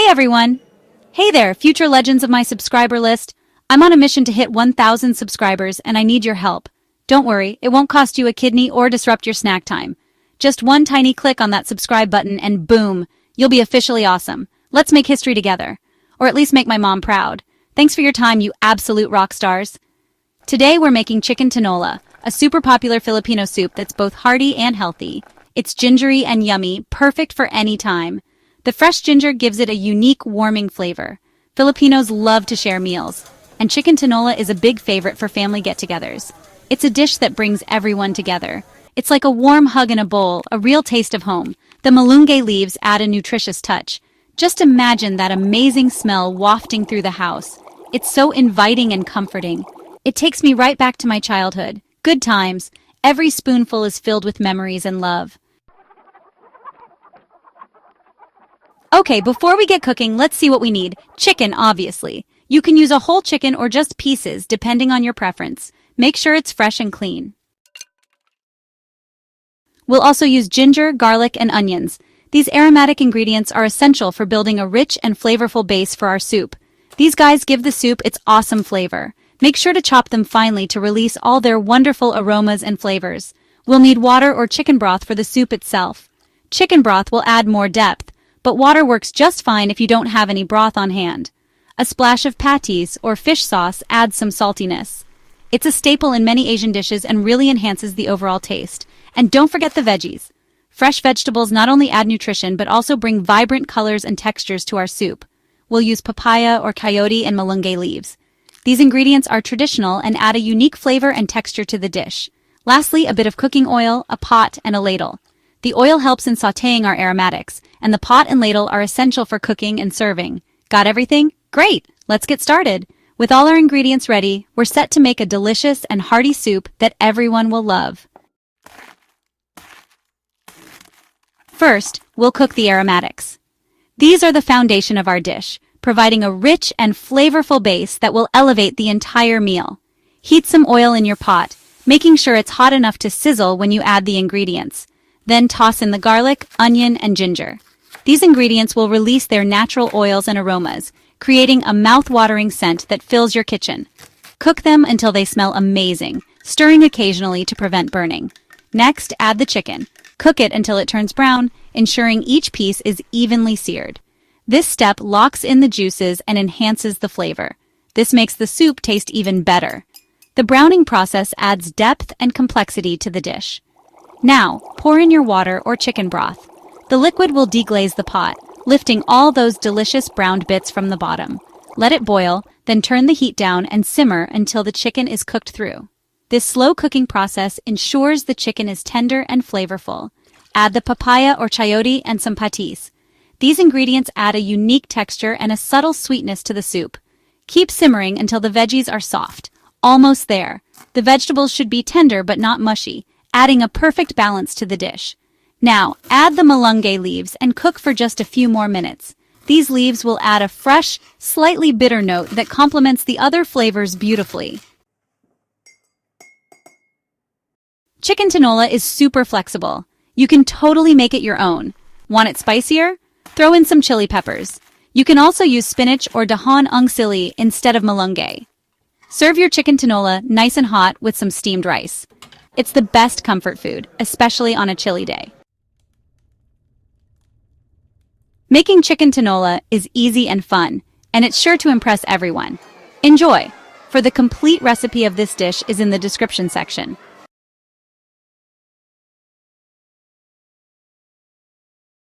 everyone! Hey there, future legends of my subscriber list. I'm on a mission to hit 1,000 subscribers and I need your help. Don't worry, it won't cost you a kidney or disrupt your snack time. Just one tiny click on that subscribe button and boom, you'll be officially awesome. Let's make history together. Or at least make my mom proud. Thanks for your time, you absolute rock stars. Today we're making Chicken Tinola, a super popular Filipino soup that's both hearty and healthy. It's gingery and yummy, perfect for any time. The fresh ginger gives it a unique, warming flavor. Filipinos love to share meals, and Chicken Tinola is a big favorite for family get-togethers. It's a dish that brings everyone together. It's like a warm hug in a bowl, a real taste of home. The Malunggay leaves add a nutritious touch. Just imagine that amazing smell wafting through the house. It's so inviting and comforting. It takes me right back to my childhood. Good times. Every spoonful is filled with memories and love. Okay, before we get cooking, let's see what we need. Chicken, obviously. You can use a whole chicken or just pieces, depending on your preference. Make sure it's fresh and clean. We'll also use ginger, garlic, and onions. These aromatic ingredients are essential for building a rich and flavorful base for our soup. These guys give the soup its awesome flavor. Make sure to chop them finely to release all their wonderful aromas and flavors. We'll need water or chicken broth for the soup itself. Chicken broth will add more depth, but water works just fine if you don't have any broth on hand. A splash of Patis or fish sauce adds some saltiness. It's a staple in many Asian dishes and really enhances the overall taste. And don't forget the veggies. Fresh vegetables not only add nutrition but also bring vibrant colors and textures to our soup. We'll use papaya or chayote and malunggay leaves. These ingredients are traditional and add a unique flavor and texture to the dish. Lastly, a bit of cooking oil, a pot, and a ladle. The oil helps in sautéing our aromatics, and the pot and ladle are essential for cooking and serving. Got everything? Great! Let's get started. With all our ingredients ready, we're set to make a delicious and hearty soup that everyone will love. First, we'll cook the aromatics. These are the foundation of our dish, providing a rich and flavorful base that will elevate the entire meal. Heat some oil in your pot, making sure it's hot enough to sizzle when you add the ingredients. Then toss in the garlic, onion, and ginger. These ingredients will release their natural oils and aromas, creating a mouth-watering scent that fills your kitchen. Cook them until they smell amazing, stirring occasionally to prevent burning. Next, add the chicken. Cook it until it turns brown, ensuring each piece is evenly seared. This step locks in the juices and enhances the flavor. This makes the soup taste even better. The browning process adds depth and complexity to the dish. Now, pour in your water or chicken broth. The liquid will deglaze the pot, lifting all those delicious browned bits from the bottom. Let it boil, then turn the heat down and simmer until the chicken is cooked through. This slow cooking process ensures the chicken is tender and flavorful. Add the papaya or chayote and some patis. These ingredients add a unique texture and a subtle sweetness to the soup. Keep simmering until the veggies are soft. Almost there. The vegetables should be tender but not mushy, adding a perfect balance to the dish. Now, add the malunggay leaves and cook for just a few more minutes. These leaves will add a fresh, slightly bitter note that complements the other flavors beautifully. Chicken tinola is super flexible. You can totally make it your own. Want it spicier? Throw in some chili peppers. You can also use spinach or dahon ang sili instead of malunggay. Serve your chicken tinola nice and hot with some steamed rice. It's the best comfort food, especially on a chilly day. Making chicken tinola is easy and fun, and it's sure to impress everyone. Enjoy! For the complete recipe of this dish is in the description section.